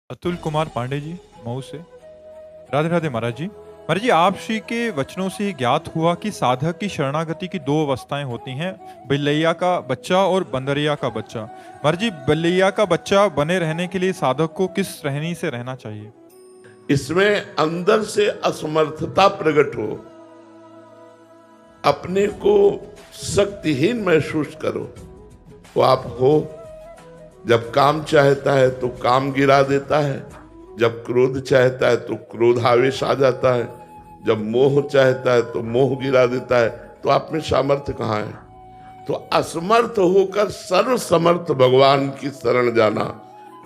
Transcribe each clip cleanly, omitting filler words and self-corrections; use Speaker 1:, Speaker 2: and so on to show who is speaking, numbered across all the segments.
Speaker 1: अतुल कुमार पांडे जी, मऊ से। राधे राधे महाराज जी। महाराज जी, आप श्री के वचनों से ज्ञात हुआ कि साधक की शरणागति की दो अवस्थाएं होती हैं, बिल्लैया का बच्चा और बंदरिया का बच्चा। महाराज जी, बिल्लैया का बच्चा बने रहने के लिए साधक को किस रहनी से रहना चाहिए?
Speaker 2: इसमें अंदर से असमर्थता प्रकट हो, अपने को शक्तिहीन महसूस करो, वो आप हो। जब काम चाहता है तो काम गिरा देता है, जब क्रोध चाहता है तो क्रोध आवेश आ जाता है, जब मोह चाहता है तो मोह गिरा देता है। तो आप में सामर्थ्य कहाँ है? तो असमर्थ होकर सर्वसमर्थ भगवान की शरण जाना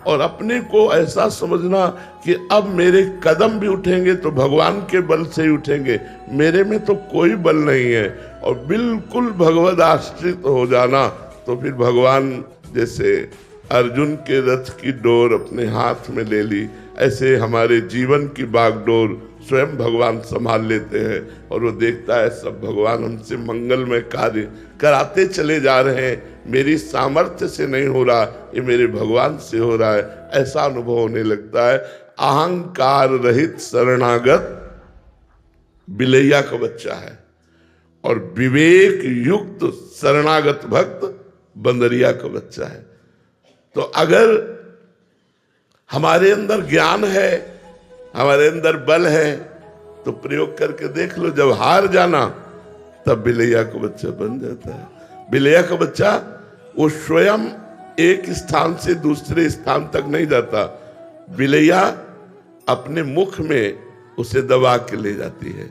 Speaker 2: और अपने को ऐसा समझना कि अब मेरे कदम भी उठेंगे तो भगवान के बल से ही उठेंगे, मेरे में तो कोई बल नहीं है, और बिल्कुल भगवद आश्रित हो जाना। तो फिर भगवान जैसे अर्जुन के रथ की डोर अपने हाथ में ले ली, ऐसे हमारे जीवन की बागडोर स्वयं भगवान संभाल लेते हैं। और वो देखता है सब भगवान हमसे मंगलमय कार्य कराते चले जा रहे हैं, मेरी सामर्थ्य से नहीं हो रहा, ये मेरे भगवान से हो रहा है, ऐसा अनुभव होने लगता है। अहंकार रहित शरणागत बिलैया का बच्चा है, और विवेक युक्त शरणागत भक्त बंदरिया का बच्चा है। तो अगर हमारे अंदर ज्ञान है, हमारे अंदर बल है, तो प्रयोग करके देख लो। जब हार जाना तब बिलैया का बच्चा बन जाता है। बिलैया का बच्चा वो स्वयं एक स्थान से दूसरे स्थान तक नहीं जाता, बिलैया अपने मुख में उसे दबा के ले जाती है।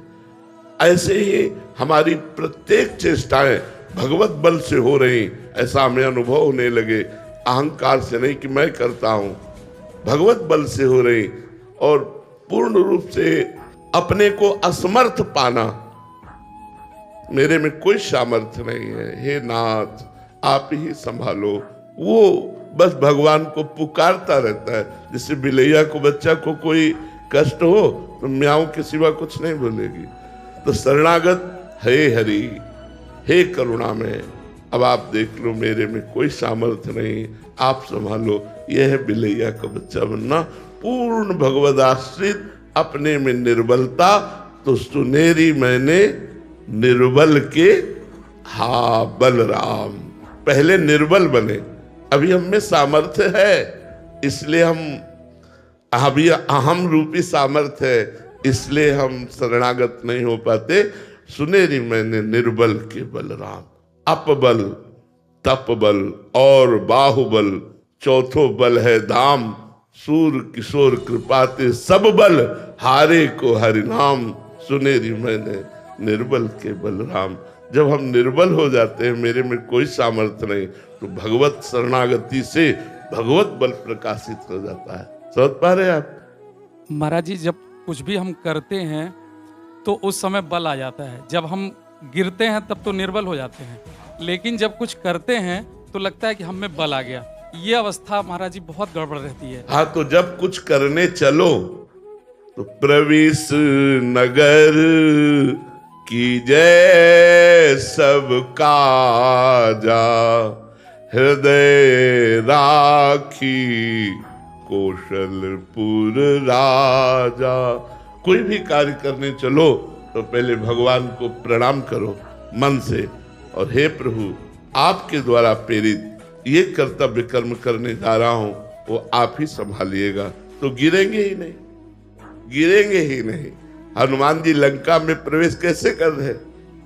Speaker 2: ऐसे ही हमारी प्रत्येक चेष्टाएं भगवत बल से हो रही, ऐसा हमें अनुभव होने लगे। अहंकार से नहीं कि मैं करता हूं, भगवत बल से हो रही, और पूर्ण रूप से अपने को असमर्थ पाना, मेरे में कोई सामर्थ्य नहीं है, हे नाथ आप ही संभालो। वो बस भगवान को पुकारता रहता है। जैसे बिलैया को बच्चा को कोई कष्ट हो तो म्याऊं के सिवा कुछ नहीं बोलेगी। तो शरणागत हे हरि, हे करुणा में, अब आप देख लो मेरे में कोई सामर्थ्य नहीं, आप संभालो। यह है बिलैया का बच्चा बनना, पूर्ण भगवद आश्रित, अपने में निर्बलता। तो सुनेरी मैंने निर्बल के हा बलराम। पहले निर्बल बने, अभी हम में सामर्थ्य है, इसलिए हम अभी अहम रूपी सामर्थ्य है, इसलिए हम शरणागत नहीं हो पाते। सुनेरी मैंने निर्बल के बलराम। अपबल, तपबल और बाहुबल, चौथो बल है दाम। सूर किशोर कृपाते सब बल, हारे को हरिनाम। सुनेरी मैंने निर्बल के बलराम। जब हम निर्बल हो जाते हैं, मेरे में कोई सामर्थ्य नहीं, तो भगवत शरणागति से भगवत बल प्रकाशित हो जाता है। समझ पा रहे आप?
Speaker 3: महाराज जी, जब कुछ भी हम करते हैं तो उस समय बल आ जाता है, जब हम गिरते हैं तब तो निर्बल हो जाते हैं, लेकिन जब कुछ करते हैं तो लगता है कि हम में बल आ गया। ये अवस्था महाराज जी बहुत गड़बड़ रहती है।
Speaker 2: हाँ, तो जब कुछ करने चलो तो प्रविश नगर की जय सब काजा, हृदय राखी कौशलपुर राजा। कोई भी कार्य करने चलो तो पहले भगवान को प्रणाम करो मन से, और हे प्रभु आपके द्वारा प्रेरित ये कर्तव्य कर्म करने जा रहा हूं, वो आप ही संभालिएगा। तो गिरेंगे ही नहीं, गिरेंगे ही नहीं। हनुमान जी लंका में प्रवेश कैसे कर रहे?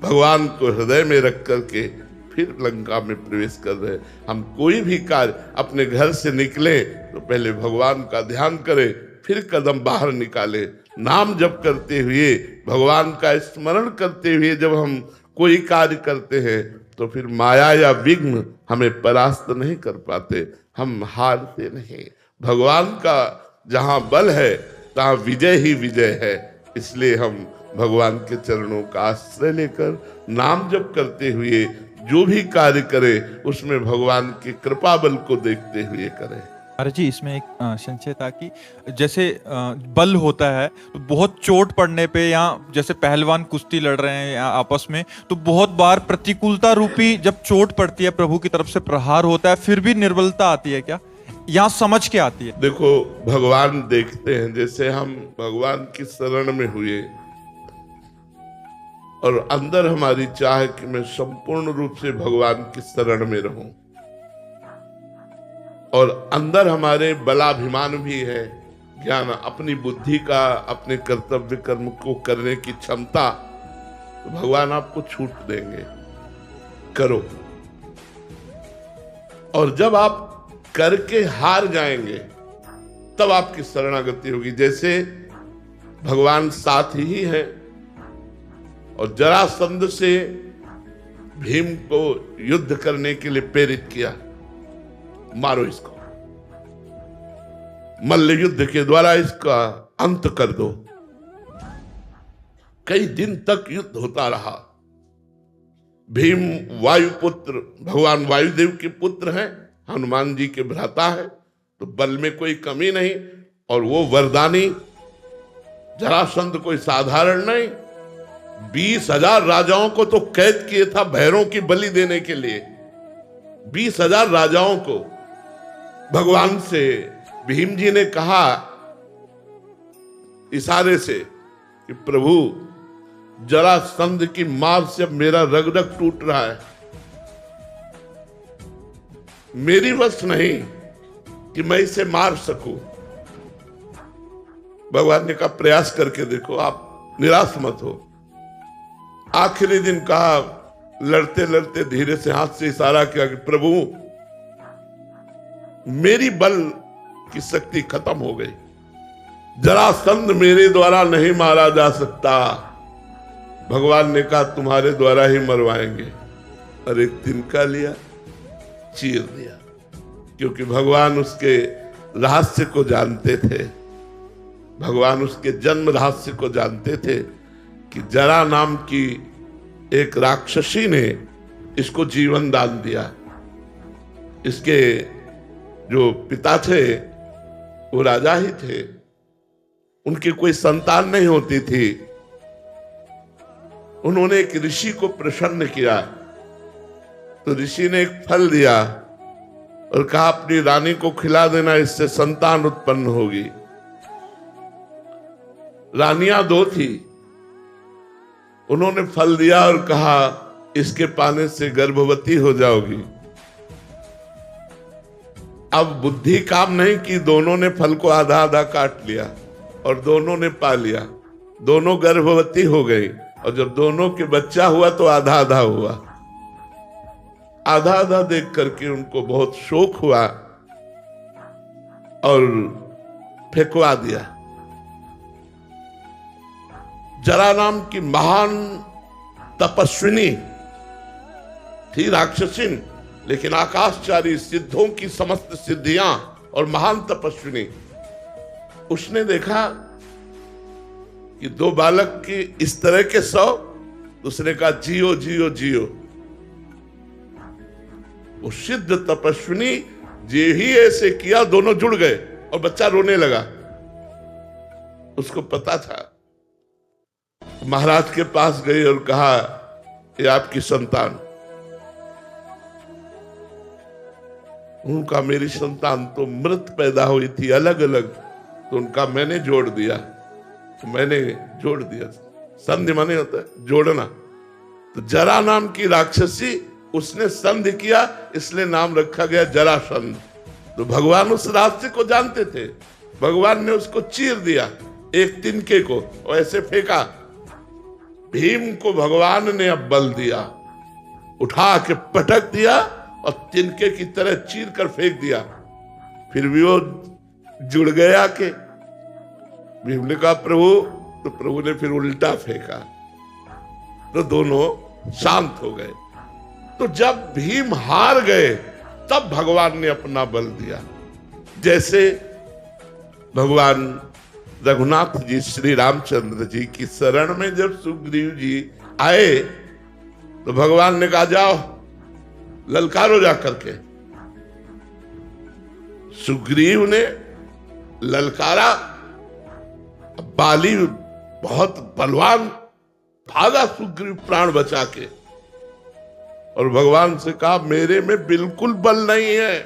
Speaker 2: भगवान को हृदय में रख करके फिर लंका में प्रवेश कर रहे। हम कोई भी कार्य अपने घर से निकले तो पहले भगवान का ध्यान करें, फिर कदम बाहर निकाले। नाम जप करते हुए, भगवान का स्मरण करते हुए जब हम कोई कार्य करते हैं तो फिर माया या विघ्न हमें परास्त नहीं कर पाते, हम हारते नहीं। भगवान का जहां बल है तहां विजय ही विजय है। इसलिए हम भगवान के चरणों का आश्रय लेकर नाम जप करते हुए जो भी कार्य करें उसमें भगवान की कृपा बल को देखते हुए करें।
Speaker 1: अरे जी, इसमें एक संशय था कि जैसे बल होता है तो बहुत चोट पड़ने पे, या जैसे पहलवान कुश्ती लड़ रहे हैं या आपस में, तो बहुत बार प्रतिकूलता रूपी जब चोट पड़ती है, प्रभु की तरफ से प्रहार होता है, फिर भी निर्बलता आती है क्या? यहाँ समझ के आती है?
Speaker 2: देखो, भगवान देखते हैं, जैसे हम भगवान की शरण में हुए और अंदर हमारी चाह है कि मैं संपूर्ण रूप से भगवान की शरण में रहूं, और अंदर हमारे बलाभिमान भी है, ज्ञान, अपनी बुद्धि का, अपने कर्तव्य कर्म को करने की क्षमता, तो भगवान आपको छूट देंगे, करो। और जब आप करके हार जाएंगे तब आपकी शरणागति होगी। जैसे भगवान साथ ही है और जरासंध से भीम को युद्ध करने के लिए प्रेरित किया, मारो इसको, मल्ल युद्ध के द्वारा इसका अंत कर दो। कई दिन तक युद्ध होता रहा। भीम वायुपुत्र, भगवान वायुदेव के पुत्र हैं, हनुमान जी के भ्राता है, तो बल में कोई कमी नहीं, और वो वरदानी जरासंध कोई साधारण नहीं, 20,000 राजाओं को तो कैद किए था भैरों की बलि देने के लिए। 20,000 राजाओं को भगवान से भीम जी ने कहा इशारे से कि प्रभु, जरासंध की मार से अब मेरा रग रग टूट रहा है, मेरी वश नहीं कि मैं इसे मार सकूं। भगवान ने कहा प्रयास करके देखो, आप निराश मत हो। आखिरी दिन कहा, लड़ते लड़ते धीरे से हाथ से इशारा किया कि प्रभु, मेरी बल की शक्ति खत्म हो गई, जरासंध मेरे द्वारा नहीं मारा जा सकता। भगवान ने कहा तुम्हारे द्वारा ही मरवाएंगे, और एक तिनका लिया, चीर दिया, क्योंकि भगवान उसके रहस्य को जानते थे। भगवान उसके जन्म रहस्य को जानते थे कि जरा नाम की एक राक्षसी ने इसको जीवन दान दिया। इसके जो पिता थे वो राजा ही थे, उनकी कोई संतान नहीं होती थी। उन्होंने एक ऋषि को प्रसन्न किया, तो ऋषि ने एक फल दिया और कहा अपनी रानी को खिला देना, इससे संतान उत्पन्न होगी। रानियां 2 थी, उन्होंने फल दिया और कहा इसके पाने से गर्भवती हो जाओगी। अब बुद्धि काम नहीं की, दोनों ने फल को आधा आधा काट लिया और दोनों ने पा लिया, दोनों गर्भवती हो गई, और जब दोनों के बच्चा हुआ तो आधा आधा हुआ। आधा आधा देख करके उनको बहुत शोक हुआ और फेंकवा दिया। जरा नाम की महान तपस्विनी थी, राक्षसिन, लेकिन आकाशचारी, सिद्धों की समस्त सिद्धियां और महान तपस्विनी। उसने देखा कि 2 बालक की इस तरह के 100, उसने कहा जियो जियो जियो। वो सिद्ध तपस्विनी जे ही ऐसे किया, दोनों जुड़ गए और बच्चा रोने लगा। उसको पता था। महाराज के पास गई और कहा ये आपकी संतान। उनका मेरी संतान तो मृत पैदा हुई थी, अलग अलग, तो उनका मैंने जोड़ दिया, तो मैंने जोड़ दिया। संधि माने होता है जोड़ना। तो जरा नाम की राक्षसी, उसने संधि किया, इसलिए नाम रखा गया जरासंध। तो भगवान उस रास्ते को जानते थे, भगवान ने उसको चीर दिया, एक तिनके को, और ऐसे फेंका। भीम को भगवान ने अब बल दिया, उठा के पटक दिया और तिनके की तरह चीर कर फेंक दिया। फिर भी वो जुड़ गया के भीम ने कहा प्रभु, तो प्रभु ने फिर उल्टा फेंका, तो दोनों शांत हो गए। तो जब भीम हार गए तब भगवान ने अपना बल दिया। जैसे भगवान रघुनाथ जी श्री रामचंद्र जी की शरण में जब सुग्रीव जी आए, तो भगवान ने कहा जाओ ललकारो जा करके। सुग्रीव ने ललकारा, बाली बहुत बलवान, भागा सुग्रीव प्राण बचा के, और भगवान से कहा मेरे में बिल्कुल बल नहीं है,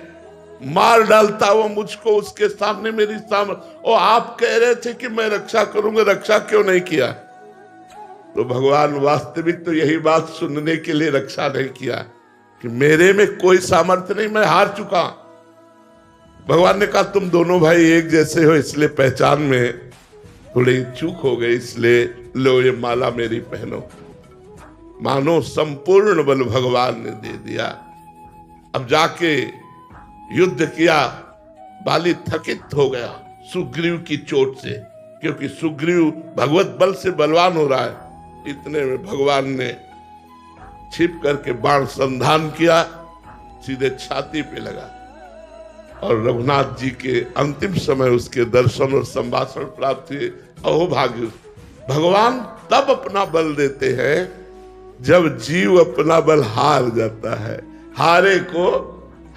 Speaker 2: मार डालता वो मुझको उसके सामने मेरी सामने। और आप कह रहे थे कि मैं रक्षा करूंगा, रक्षा क्यों नहीं किया? तो भगवान वास्तविक तो यही बात सुनने के लिए रक्षा नहीं किया कि मेरे में कोई सामर्थ्य नहीं, मैं हार चुका। भगवान ने कहा तुम दोनों भाई एक जैसे हो, इसलिए पहचान में थोड़ी चूक हो गई, इसलिए लो ये माला मेरी पहनो। मानो संपूर्ण बल भगवान ने दे दिया। अब जाके युद्ध किया, बाली थकित हो गया सुग्रीव की चोट से, क्योंकि सुग्रीव भगवत बल से बलवान हो रहा है। इतने में भगवान ने छिप करके बाण संधान किया, सीधे छाती पे लगा। और रघुनाथ जी के अंतिम समय उसके दर्शन और संभाषण प्राप्त हुए। अहो भाग्य, भगवान तब अपना बल देते हैं जब जीव अपना बल हार जाता है। हारे को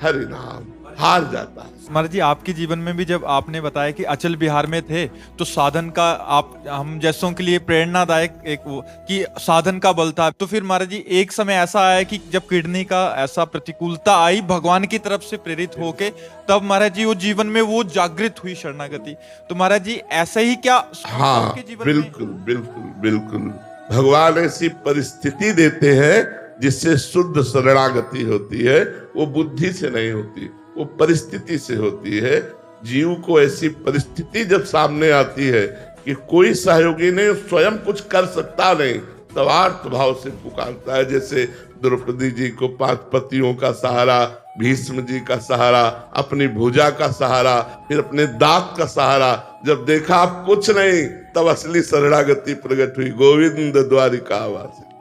Speaker 2: हरि नाम, हार जाता है।
Speaker 1: महाराज जी, आपके जीवन में भी जब आपने बताया कि अचल बिहार में थे तो साधन का आप हम जैसों के लिए प्रेरणादायक एक वो कि साधन का बल था, तो फिर महाराज जी एक समय ऐसा आया कि जब किडनी का ऐसा प्रतिकूलता आई भगवान की तरफ से प्रेरित होके, तब महाराज जी वो जीवन में वो जागृत हुई शरणागति। तो महाराज जी ऐसा ही क्या
Speaker 2: हाँ,
Speaker 1: आपके जीवन
Speaker 2: बिल्कुल बिल्कुल बिल्कुल। भगवान ऐसी परिस्थिति देते हैं जिससे शुद्ध शरणागति होती है। वो बुद्धि से नहीं होती, वो परिस्थिति से होती है। जीव को ऐसी परिस्थिति जब सामने आती है कि कोई सहयोगी नहीं, स्वयं कुछ कर सकता नहीं, तब आर्त भाव से पुकारता है। जैसे द्रौपदी जी को 5 पतियों का सहारा, भीष्म जी का सहारा, अपनी भुजा का सहारा, फिर अपने दांत का सहारा। जब देखा आप कुछ नहीं, तब असली शरणागति प्रकट हुई। गोविंद द्वारिका वासी,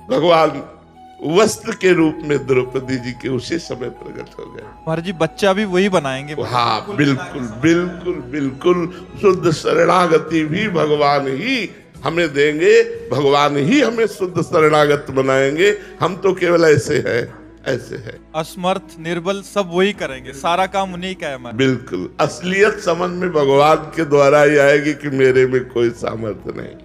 Speaker 2: भगवान वस्त्र के रूप में द्रौपदी जी के उसी समय प्रकट हो गए।
Speaker 1: महाराज जी बच्चा भी वही बनाएंगे।
Speaker 2: हाँ, बिल्कुल बिल्कुल बिल्कुल। शुद्ध शरणागति भी भगवान ही हमें देंगे, भगवान ही हमें शुद्ध शरणागत बनाएंगे। हम तो केवल ऐसे हैं, ऐसे है।
Speaker 1: असमर्थ निर्बल सब वही करेंगे, सारा काम उन्हीं का है।
Speaker 2: बिल्कुल, असलियत समझ में भगवान के द्वारा ही आएगी कि मेरे में कोई सामर्थ्य नहीं।